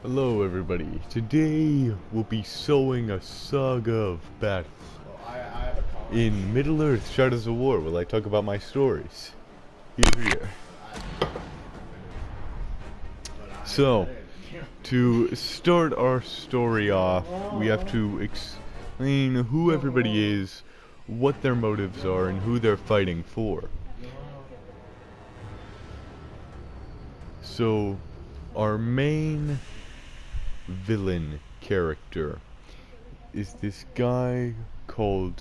Hello everybody, today we'll be sowing a saga of battle in Middle-earth Shadows of War, where I talk about my stories. Here. So, to start our story off, we have to explain who everybody is, what their motives are, and who they're fighting for. So, our main villain character is this guy called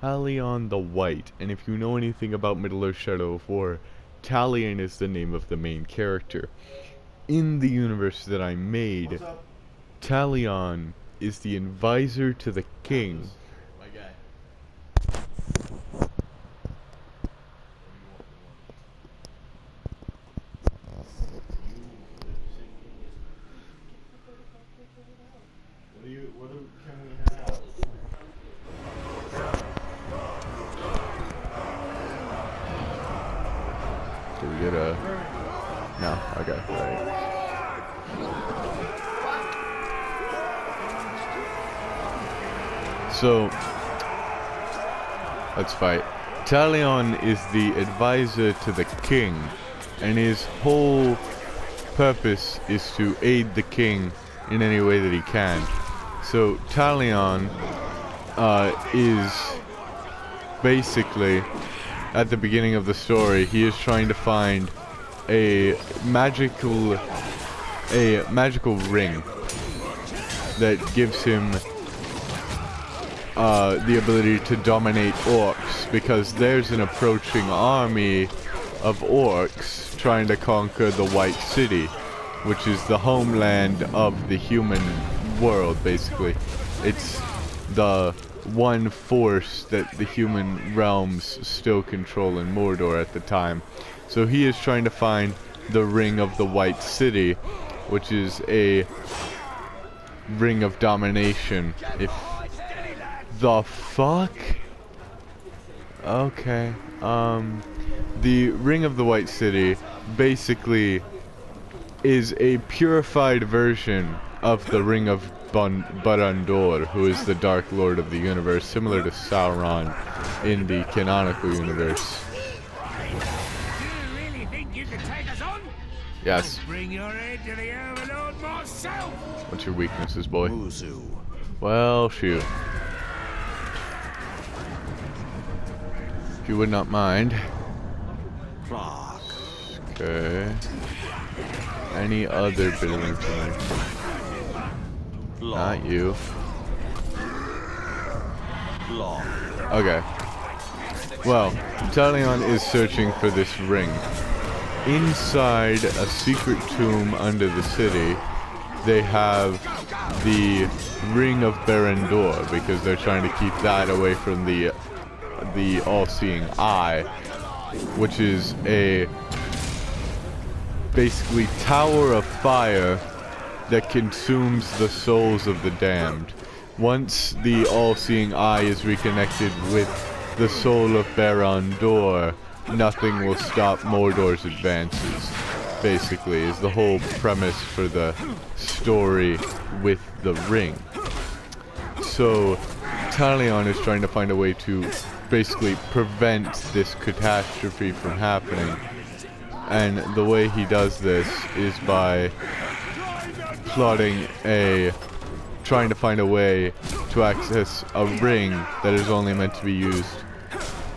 Talion the White, and if you know anything about Middle-earth Shadow of War, Talion is the name of the main character. In the universe that I made, Talion is the advisor to the king. My guy. What can we have? Do we get a... No, okay, right. So, let's fight. Talion is the advisor to the king, and his whole purpose is to aid the king in any way that he can. So Talion is basically, at the beginning of the story, he is trying to find a magical ring that gives him the ability to dominate orcs, because there's an approaching army of orcs trying to conquer the White City, which is the homeland of the human world, basically. It's the one force that the human realms still control in Mordor at the time. So he is trying to find the Ring of the White City, which is a ring of domination. If the fuck? Okay. The Ring of the White City basically is a purified version of the Ring of Barad-dûr, who is the Dark Lord of the universe, similar to Sauron in the canonical universe. Do you really think you can take us on? Yes. Bring your head to the Overlord myself. What's your weaknesses, boy? Muzu. Well, shoot. If you would not mind. Clark. Okay. Any other building tonight? Not you. Clark. Okay. Well, Talion is searching for this ring. Inside a secret tomb under the city, they have the Ring of Barad-dûr, because they're trying to keep that away from the all-seeing eye, which is a basically tower of fire that consumes the souls of the damned. Once the all-seeing eye is reconnected with the soul of Barad-dûr, nothing will stop Mordor's advances, basically, is the whole premise for the story with the ring. So Talion is trying to find a way to basically prevent this catastrophe from happening, and the way he does this is by trying to find a way to access a ring that is only meant to be used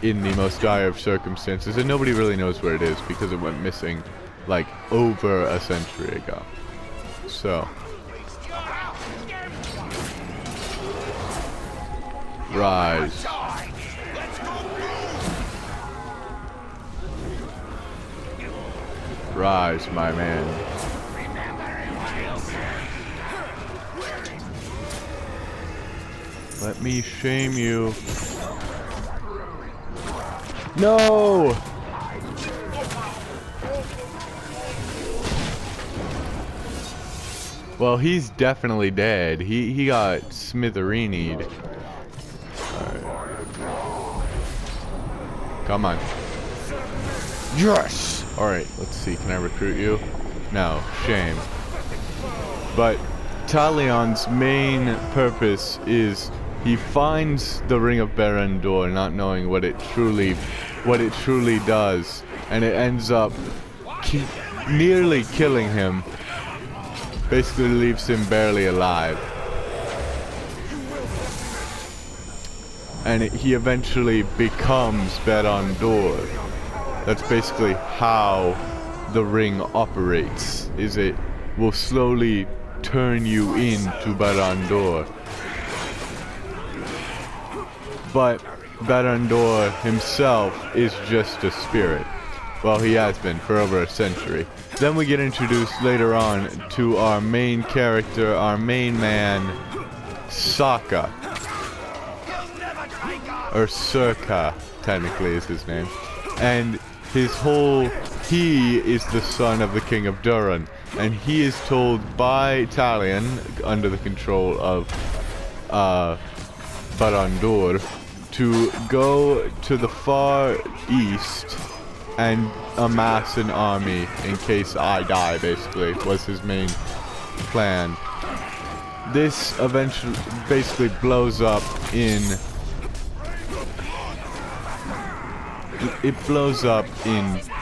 in the most dire of circumstances, and nobody really knows where it is because it went missing like over a century ago. So rise. Rise, my man. Let me shame you. No! Well, he's definitely dead. He got smithereenied. Alright. Come on. Yes! Alright, let's see. Can I recruit you? No. Shame. But Talion's main purpose is he finds the Ring of Barandor, not knowing what it truly does, and it ends up nearly killing him. Basically leaves him barely alive. And he eventually becomes Barandor. That's basically how the ring operates, is it will slowly turn you into Barandor. But Barandor himself is just a spirit. Well, he has been for over a century. Then we get introduced later on to our main character, our main man, Sokka. Or Circa, technically is his name. And he is the son of the King of Duran. And he is told by Talion, under the control of Barandor, to go to the far east and amass an army in case I die, basically, was his main plan. This eventually basically blows up in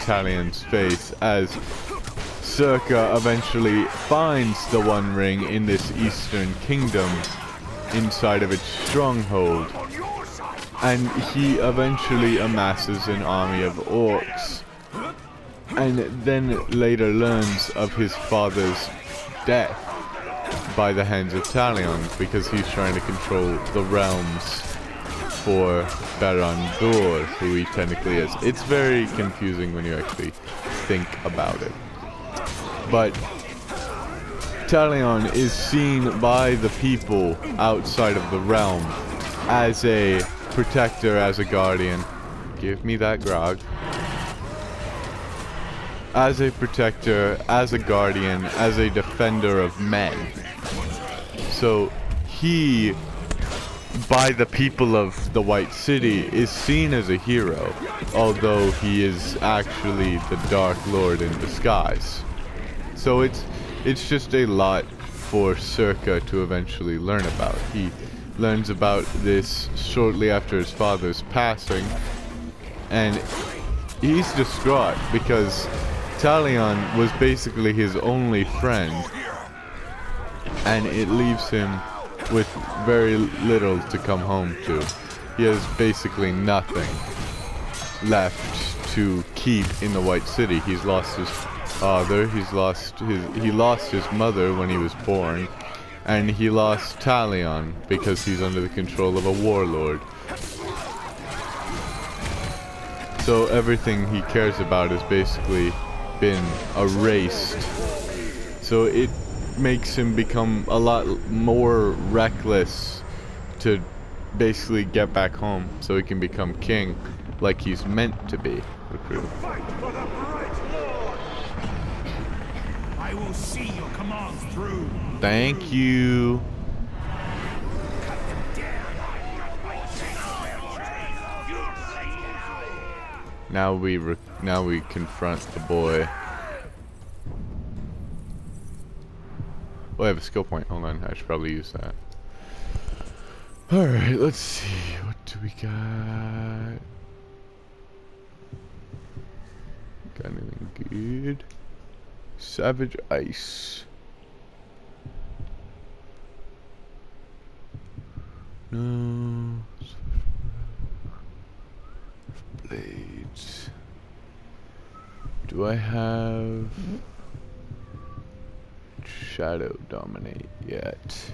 Talion's face as Circa eventually finds the One Ring in this eastern kingdom inside of its stronghold, and he eventually amasses an army of orcs, and then later learns of his father's death by the hands of Talion because he's trying to control the realms for Barandor, who he technically is. It's very confusing when you actually think about it. But Talion is seen by the people outside of the realm as a protector, as a guardian. Give me that grog. As a protector, as a guardian, as a defender of men. So he, by the people of the White City, is seen as a hero, although he is actually the Dark Lord in disguise. So it's just a lot for Circa to eventually learn about. He learns about this shortly after his father's passing, and he's distraught because Talion was basically his only friend, and it leaves him with very little to come home to. He has basically nothing left to keep in the White City. He's lost his father, he lost his mother when he was born, and he lost Talion because he's under the control of a warlord. So everything he cares about has basically been erased. So it makes him become a lot more reckless to basically get back home so he can become king like he's meant to be. I will see your commands through. Thank you. Now we confront the boy. Oh, I have a skill point. Hold on, I should probably use that. Alright, let's see. What do we got? Got anything good? Savage Ice. No. Blades. Do I have Shadow Dominate yet?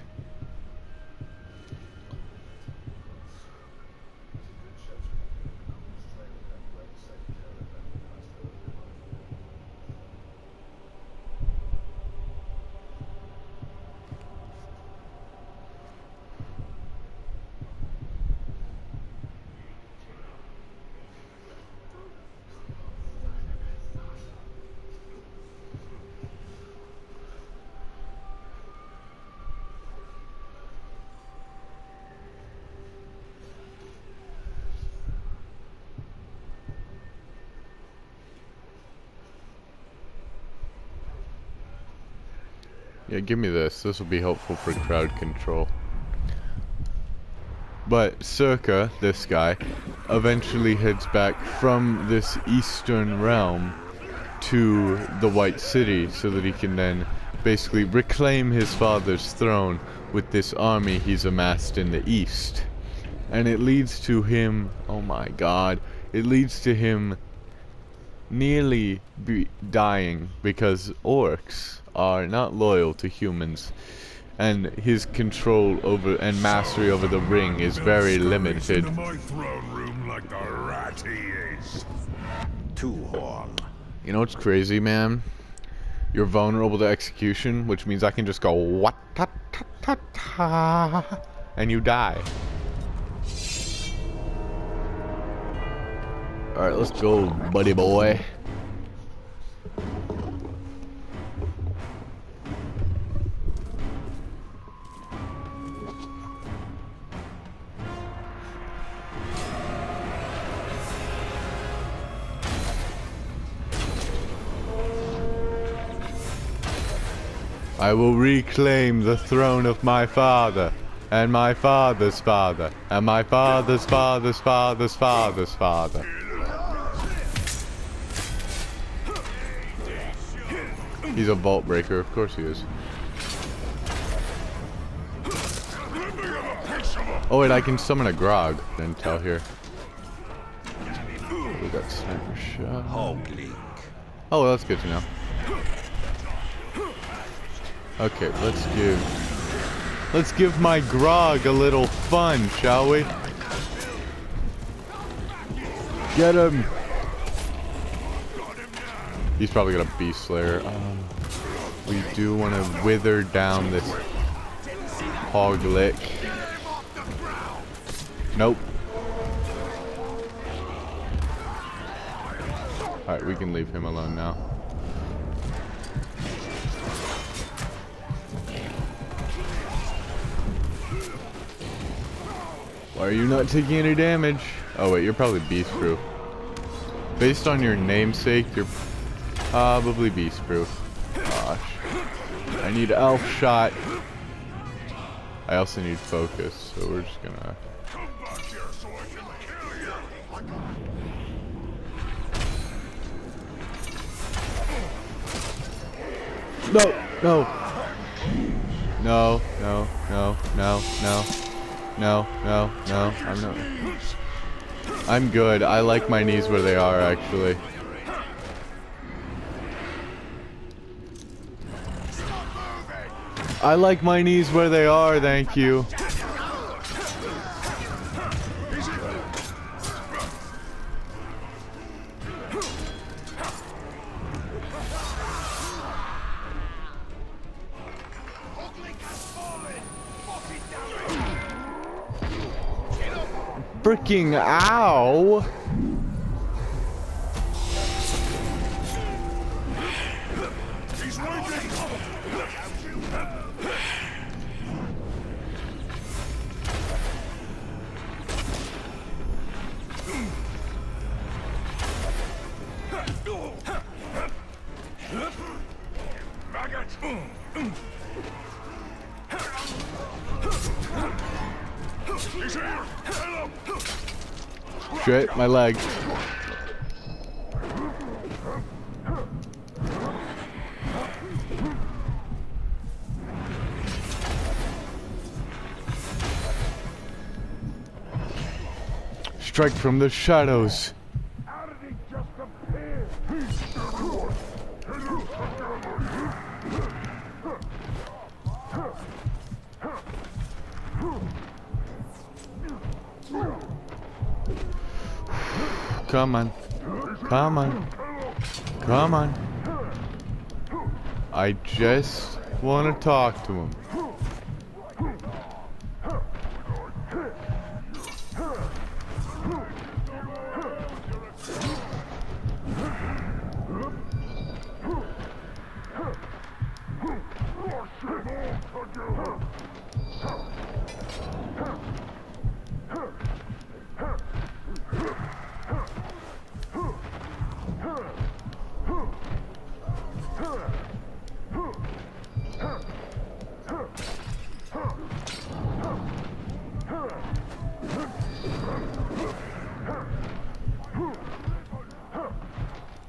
Yeah, give me this. This will be helpful for crowd control. But Circa, this guy, eventually heads back from this eastern realm to the White City so that he can then basically reclaim his father's throne with this army he's amassed in the east. And it leads to him, oh my god, it leads to him nearly dying because orcs are not loyal to humans. And his control over and mastery over the ring is very limited. Into my throne room like the rat he is. Two horn. You know what's crazy, man? You're vulnerable to execution, which means I can just go what ta ta ta ta, and you die. All right, let's go, buddy boy. I will reclaim the throne of my father, and my father's father, and my father's father's father's father's father. He's a vault breaker, of course he is. Oh wait, I can summon a Grog. Didn't tell here. We got sniper shot. Hogleek. Oh, well, that's good to know. Okay, let's give my Grog a little fun, shall we? Get him! He's probably got a Beast Slayer. We do want to wither down this Hogleek. Nope. Alright, we can leave him alone now. Why are you not taking any damage? Oh wait, you're probably beast proof. Based on your namesake, you're probably beast proof. Gosh. I need elf shot. I also need focus, so we're just gonna... No, no. No, no, no, no, no. No, no, no, I'm not. I'm good. I like my knees where they are, actually. I like my knees where they are, thank you. Freaking ow! Shit, my leg. Strike from the shadows. How did he just appear? Come on. Come on. Come on. I just want to talk to him.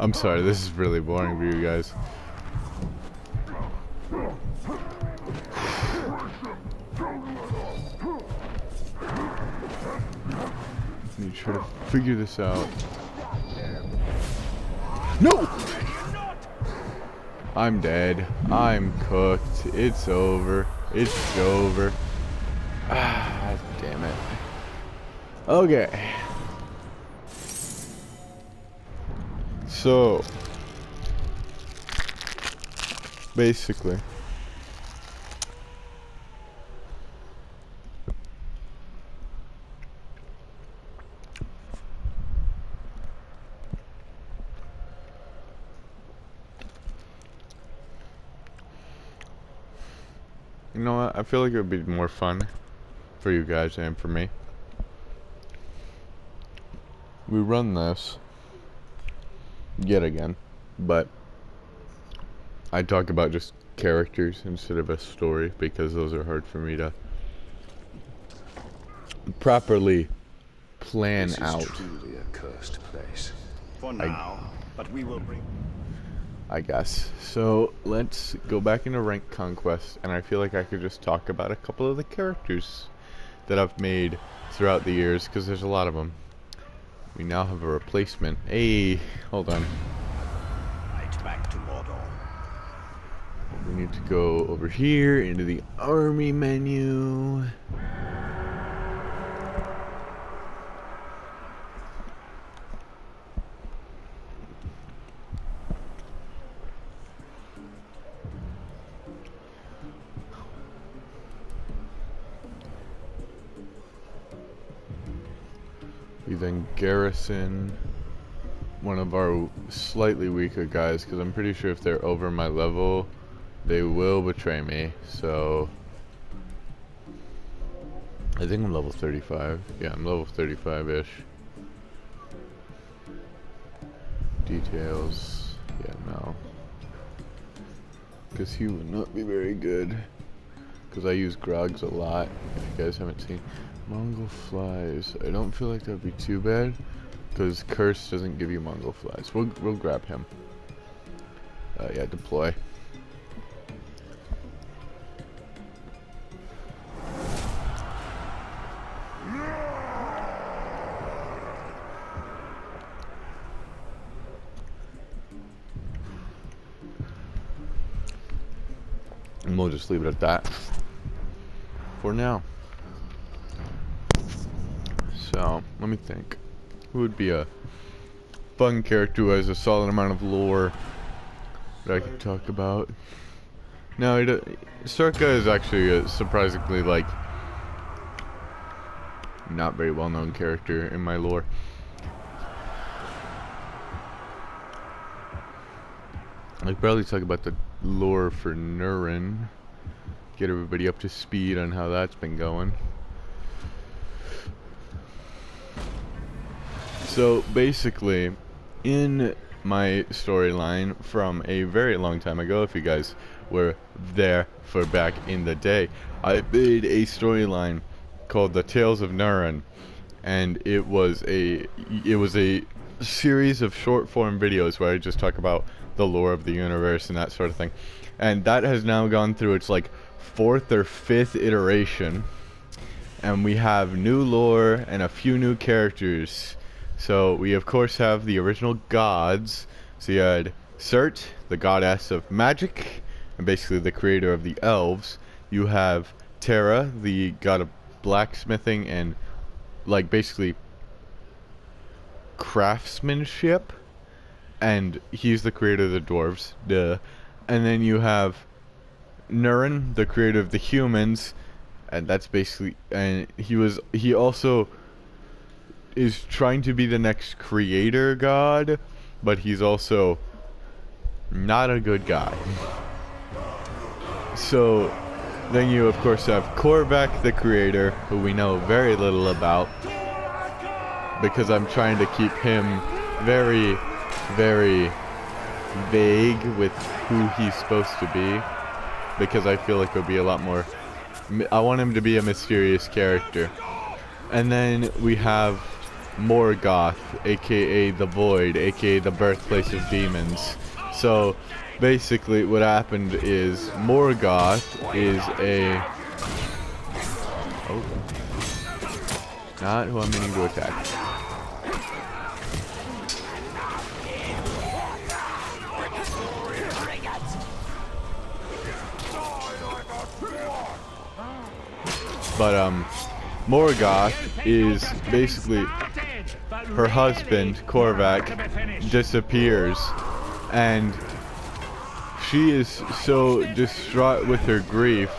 I'm sorry, this is really boring for you guys. Let me try to figure this out. No! I'm dead. I'm cooked. It's over. It's over. Ah, damn it. Okay. So, basically, you know what? I feel like it would be more fun for you guys and for me. We run this yet again, but I talk about just characters instead of a story because those are hard for me to properly plan This is out. truly a cursed place. For now, but we will bring... I guess. So let's go back into Rank Conquest, and I feel like I could just talk about a couple of the characters that I've made throughout the years, because there's a lot of them. We now have a replacement. Hey, hold on. right back to Mordor. We need to go over here into the army menu. We then garrison one of our slightly weaker guys, because I'm pretty sure if they're over my level, they will betray me. So I think I'm level 35. Yeah, I'm level 35-ish. Details. Yeah, no. Because he would not be very good. Because I use Grogs a lot, if you guys haven't seen. Mongol flies. I don't feel like that would be too bad, because Curse doesn't give you Mongol flies. We'll grab him. Yeah, deploy. And we'll just leave it at that for now. So, let me think. Who would be a fun character who has a solid amount of lore that I could talk about? No, Sorka is actually a surprisingly, like, not very well-known character in my lore. I could probably talk about the lore for Nurin. Get everybody up to speed on how that's been going. So basically, in my storyline from a very long time ago, if you guys were there for back in the day, I made a storyline called The Tales of Nurin, and it was a series of short form videos where I just talk about the lore of the universe and that sort of thing. And that has now gone through its like 4th or 5th iteration, and we have new lore and a few new characters. So we of course have the original gods. So you had Surt, the goddess of magic, and basically the creator of the elves. You have Terra, the god of blacksmithing and like basically craftsmanship, and he's the creator of the dwarves. Duh. And then you have Nurin, the creator of the humans, and that's basically, and he also is trying to be the next creator god, but he's also not a good guy. So then you of course have Korvac, the creator, who we know very little about, because I'm trying to keep him very, very vague with who he's supposed to be, because I feel like it'll be a lot more, I want him to be a mysterious character. And then we have Morgoth, aka the Void, aka the birthplace of demons. So basically what happened is Morgoth is a... Oh. Not who I'm meaning to attack. But Morgoth is basically her husband, Korvac, disappears, and she is so distraught with her grief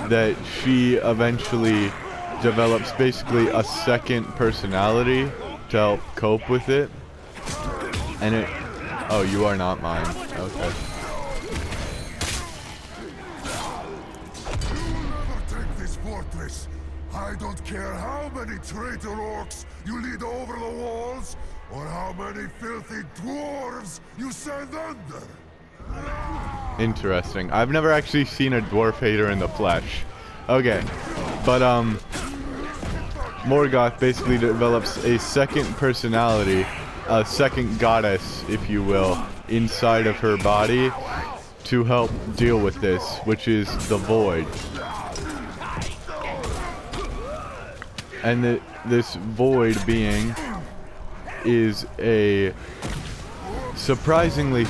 that she eventually develops basically a second personality to help cope with it. And it... Oh, you are not mine. Okay. Take this fortress. I don't care how many traitor orcs you lead over the walls, or how many filthy dwarves you send under. Interesting. I've never actually seen a dwarf hater in the flesh. Okay. But, Morgoth basically develops a second personality, a second goddess, if you will, inside of her body to help deal with this, which is the Void. And this Void being is a surprisingly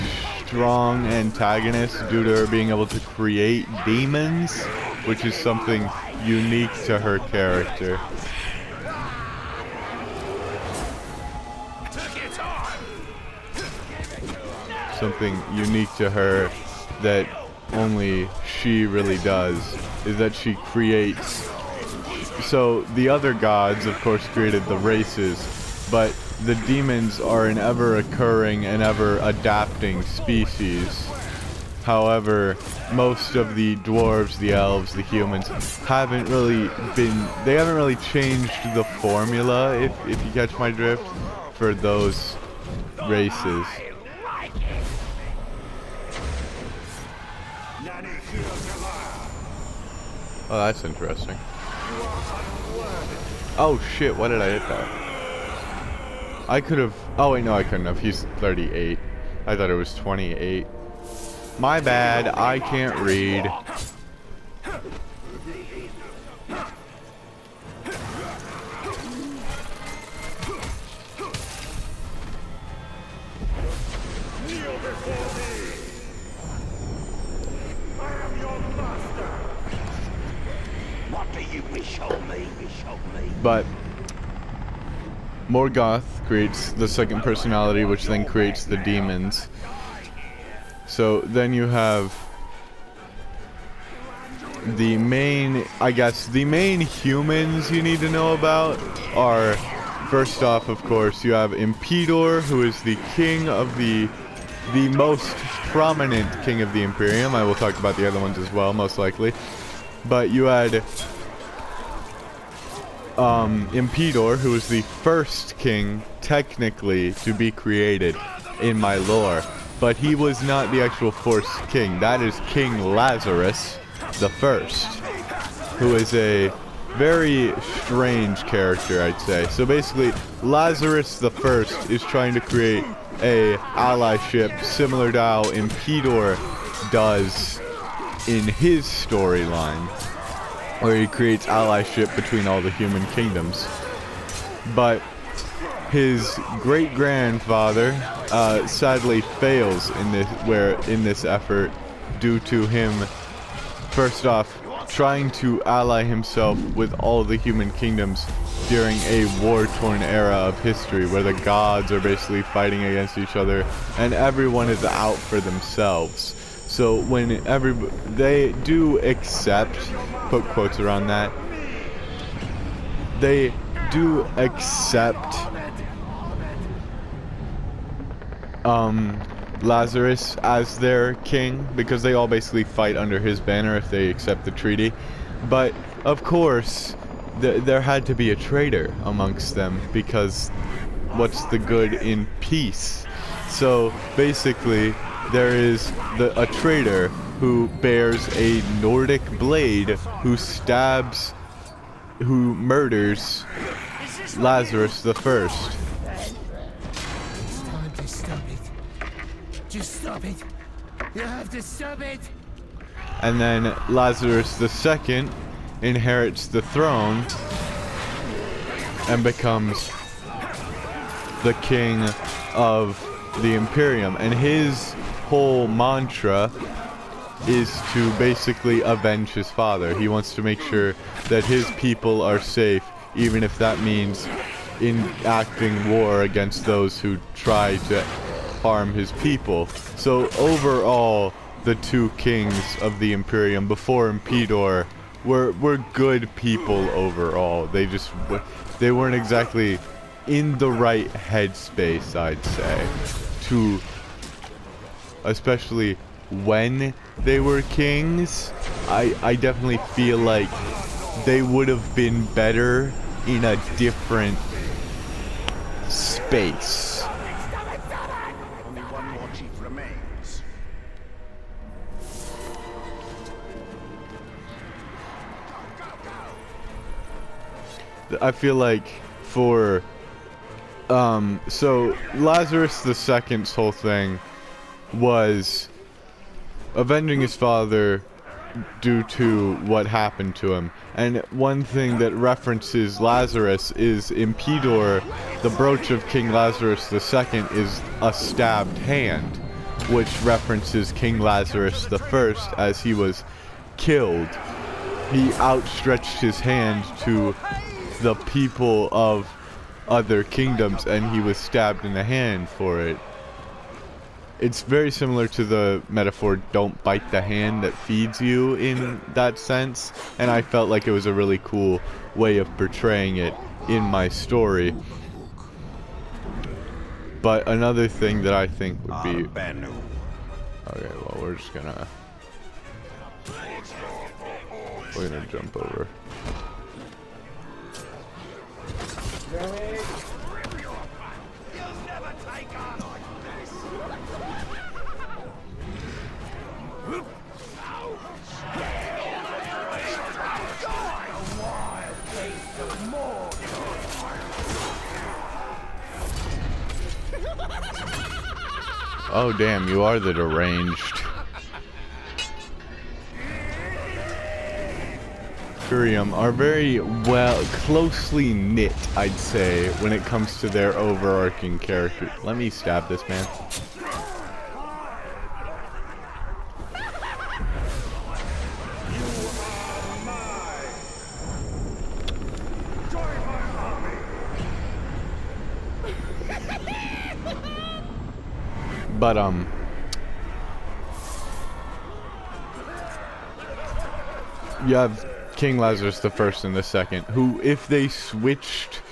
strong antagonist due to her being able to create demons, which is something unique to her character. Something unique to her that only she really does is that she creates. So the other gods, of course, created the races, but the demons are an ever-occurring and ever-adapting species. However, most of the dwarves, the elves, the humans haven't really changed the formula, if you catch my drift, for those races. Oh, that's interesting. Oh shit, why did I hit that? I could have... Oh wait, no I couldn't have. He's 38. I thought it was 28. My bad, I can't read. But Morgoth creates the second personality, which then creates the demons. So then you have the main, the main humans you need to know about are, first off, of course, you have Impedor, who is the king of the most prominent king of the Imperium. I will talk about the other ones as well, most likely. But you had Impedor, who was the first king, technically, to be created in my lore. But he was not the actual first king. That is King Lazarus the First, who is a very strange character, I'd say. So basically, Lazarus the First is trying to create a allyship similar to how Impedor does in his storyline, where he creates allyship between all the human kingdoms. But his great-grandfather sadly fails in this effort due to him, first off, trying to ally himself with all the human kingdoms during a war-torn era of history where the gods are basically fighting against each other and everyone is out for themselves. So when they do accept, put quotes around that, they do accept Lazarus as their king, because they all basically fight under his banner if they accept the treaty. But of course there had to be a traitor amongst them, because what's the good in peace? So basically there is a traitor who bears a Nordic blade, who murders Lazarus the First. It's time to stop it. Just stop it. You have to stop it. And then Lazarus the Second inherits the throne and becomes the king of the Imperium. And his whole mantra is to basically avenge his father. He wants to make sure that his people are safe, even if that means enacting war against those who try to harm his people. So overall, the two kings of the Imperium before Impedor were good people overall. They weren't exactly in the right headspace, I'd say, to, especially when they were kings. I definitely feel like they would have been better in a different space. Only one more chief remains. I feel like for so Lazarus the Second's whole thing was avenging his father due to what happened to him. And one thing that references Lazarus is Impedor. The brooch of King Lazarus II is a stabbed hand, which references King Lazarus I as he was killed. He outstretched his hand to the people of other kingdoms, and he was stabbed in the hand for it. It's very similar to the metaphor, don't bite the hand that feeds you, in that sense, and I felt like it was a really cool way of portraying it in my story. But another thing that I think would be... Benu. Okay, well, we're gonna jump over. Oh damn, you are the deranged. Imperium are very well, closely knit, I'd say, when it comes to their overarching character. Let me stab this man. But you have King Lazarus the First and the Second, who, if they switched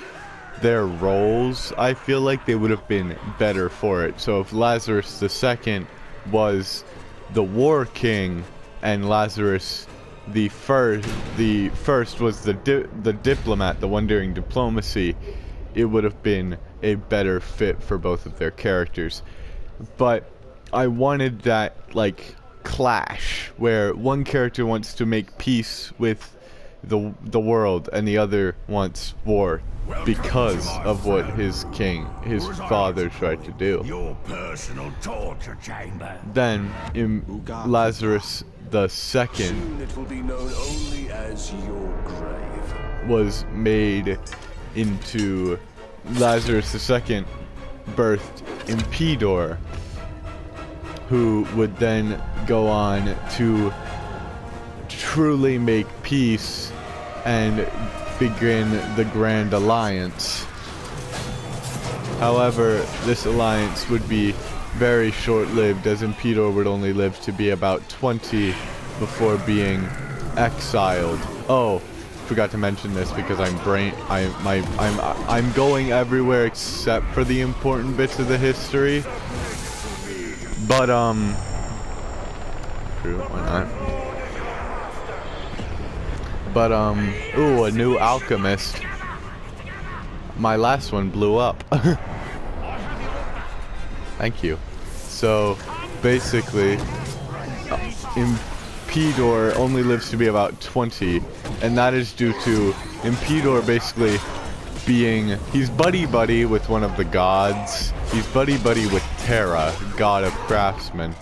their roles, I feel like they would have been better for it. So if Lazarus the Second was the War King and Lazarus the first was the diplomat, the one doing diplomacy, it would have been a better fit for both of their characters. But I wanted that, like, clash where one character wants to make peace with the world and the other wants war because of what his father tried to do. Your personal torture chamber. Then in Lazarus the Second Soon it will be known only as your grave. was made into Lazarus II birthed Impedor, who would then go on to truly make peace and begin the Grand Alliance. However, this alliance would be very short-lived, as Impedor would only live to be about 20 before being exiled. Oh, forgot to mention this because I'm going everywhere except for the important bits of the history. But true, why not? But ooh, a new alchemist. My last one blew up. Thank you. So basically, Impedor only lives to be about 20, and that is due to Impedor basically he's buddy-buddy with one of the gods. He's buddy-buddy with Terra, god of craftsmen.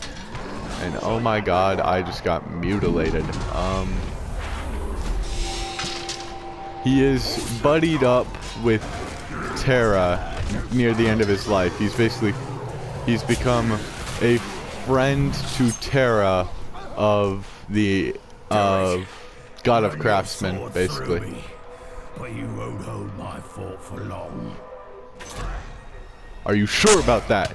And oh my god, I just got mutilated. He is buddied up with Terra near the end of his life. He's become a friend to Terra of the god of craftsmen, basically. But you won't hold my fort for long. Are you sure about that?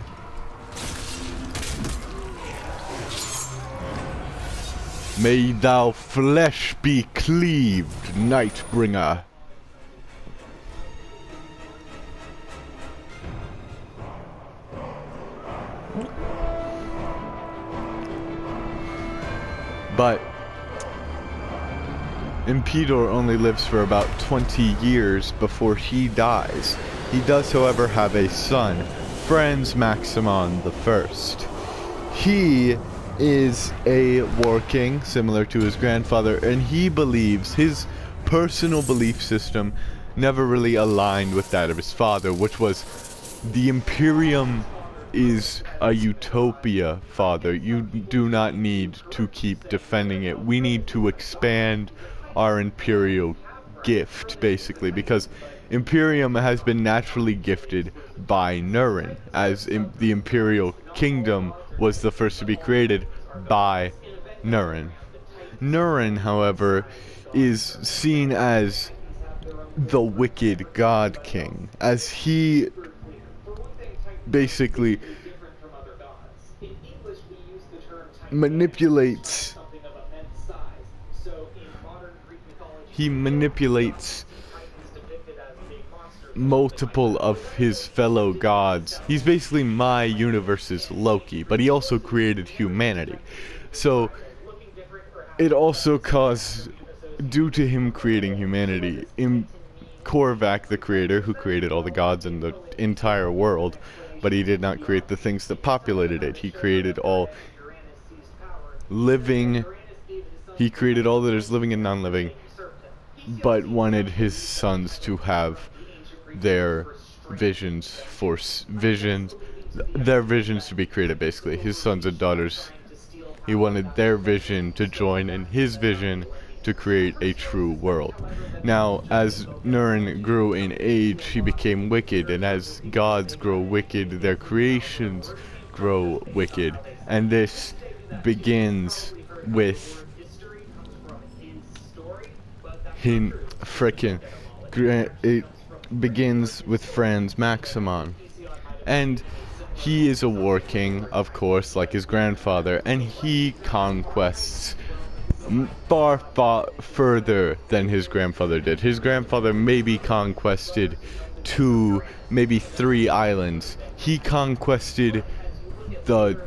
May thou flesh be cleaved, Nightbringer. But Impedor only lives for about 20 years before he dies. He does, however, have a son, Franz Maximon I. He is a war king, similar to his grandfather, and he believes his personal belief system never really aligned with that of his father, which was the Imperium is a utopia, father. You do not need to keep defending it. We need to expand our imperial gift, basically, because Imperium has been naturally gifted by Nurin, as the Imperial Kingdom was the first to be created by Nurin. Nurin, however, is seen as the wicked God King, as he basically manipulates multiple of his fellow gods. He's basically my universe's Loki, but he also created humanity. So it also caused, due to him creating humanity, Korvac, the creator, who created all the gods in the entire world, but he did not create the things that populated it. He created all living, he created all that is living and non-living, but wanted his sons to have their visions to be created, basically. His sons and daughters, he wanted their vision to join in his vision to create a true world. Now, as Nurin grew in age, he became wicked, and as gods grow wicked, their creations grow wicked. And this begins with him it begins with Franz Maximon. And he is a war king, of course, like his grandfather, and he conquests far further than his grandfather did. His grandfather maybe conquested 2, maybe 3 islands. He conquested the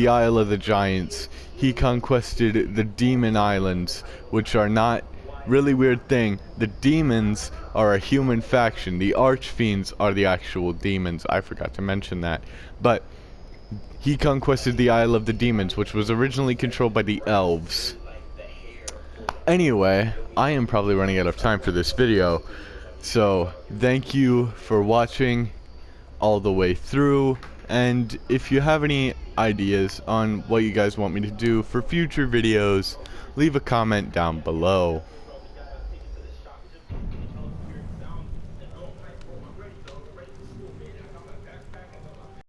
Isle of the Giants. He conquested the Demon Islands, which are not really weird thing. The demons are a human faction. The Archfiends are the actual demons. I forgot to mention that. But he conquested the Isle of the Demons, which was originally controlled by the elves. Anyway, I am probably running out of time for this video. So, thank you for watching all the way through. And if you have any ideas on what you guys want me to do for future videos, leave a comment down below.